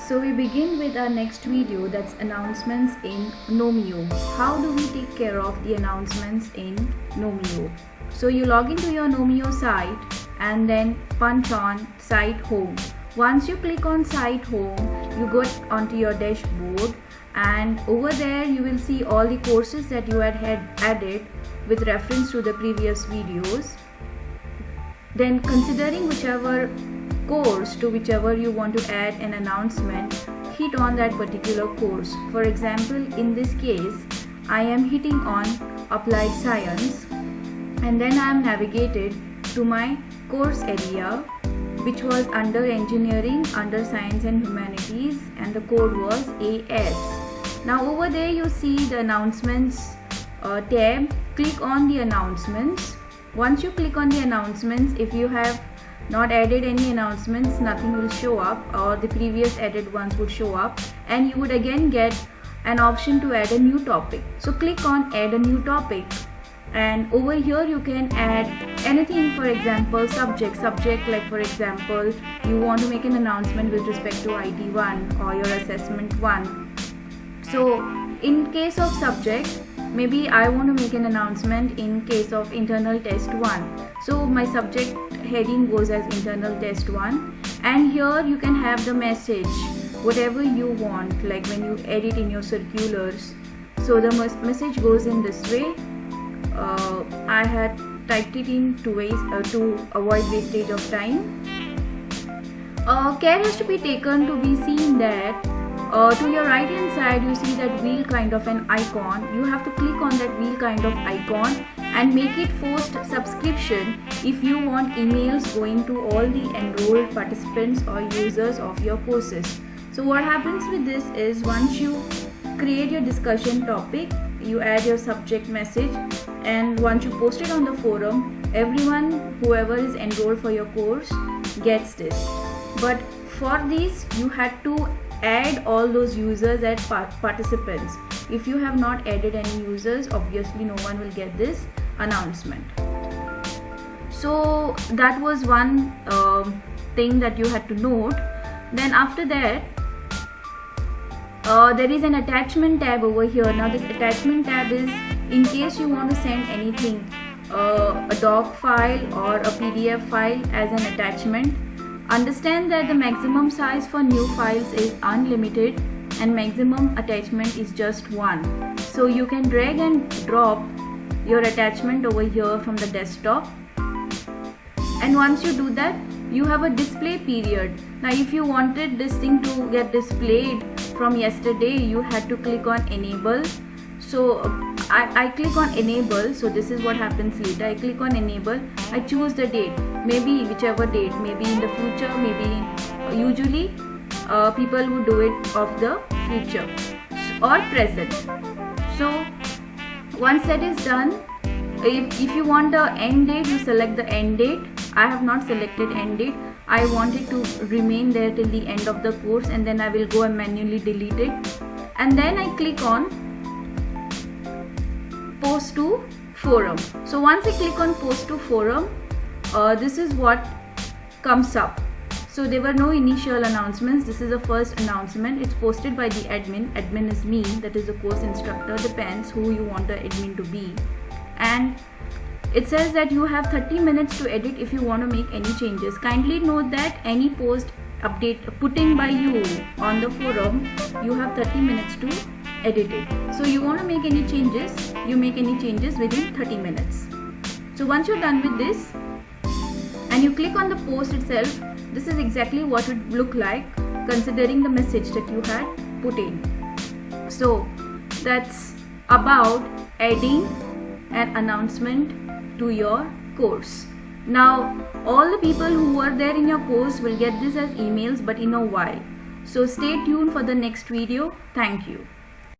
So we begin with our next video, that's announcements in Nomio. How do we take care of the announcements in Nomio? So you log into your Nomio site and then punch on site home. Once you click on site home, you go onto your dashboard, and over there you will see all the courses that you had added with reference to the previous videos. Then considering whichever course to whichever you want to add an announcement, hit on that particular course. For example, in this case I am hitting on applied science, and then I am navigated to my course area, which was under engineering, under science and humanities, and the code was AS. Now over there you see the announcements tab. Click on the announcements. Once you click on the announcements, if you have not added any announcements, nothing will show up, or the previous added ones would show up, and you would again get an option to add a new topic. So click on add a new topic, and over here you can add anything. For example, subject like for example you want to make an announcement with respect to IT1 or your assessment 1. So in case of subject, maybe I want to make an announcement in case of internal test 1. So my subject heading goes as internal test 1, and here you can have the message whatever you want, like when you edit in your circulars. So the message goes in this way. I had typed it in two ways to avoid wastage of time. Care has to be taken to be seen that to your right hand side you see that wheel kind of an icon. You have to click on that wheel kind of icon and make it forced subscription if you want emails going to all the enrolled participants or users of your courses. So what happens with this is, once you create your discussion topic, you add your subject message, and once you post it on the forum, everyone whoever is enrolled for your course gets this. But for this you had to add all those users as participants. If you have not added any users, obviously no one will get this announcement. So that was one thing that you had to note. Then after that there is an attachment tab over here. Now this attachment tab is in case you want to send anything, a doc file or a PDF file as an attachment. Understand that the maximum size for new files is unlimited and maximum attachment is just 1. So you can drag and drop your attachment over here from the desktop, and once you do that you have a display period. Now if you wanted this thing to get displayed from yesterday, you had to click on enable. So I click on enable, so this is what happens later. I click on enable, I choose the date, maybe whichever date, maybe in the future, maybe usually people would do it of the future or present. So once that is done, if you want the end date, you select the end date. I have not selected end date. I want it to remain there till the end of the course, and then I will go and manually delete it. And then I click on post to forum. So once I click on post to forum, this is what comes up. So there were no initial announcements. This is the first announcement. It's posted by the admin. Admin is me, that is the course instructor. Depends who you want the admin to be. And it says that you have 30 minutes to edit if you want to make any changes. Kindly note that any post update putting by you on the forum, you have 30 minutes to edit it. So you want to make any changes, you make any changes within 30 minutes. So once you're done with this and you click on the post itself, this is exactly what it would look like considering the message that you had put in. So that's about adding an announcement to your course. Now all the people who were there in your course will get this as emails, but in a while. So stay tuned for the next video. Thank you.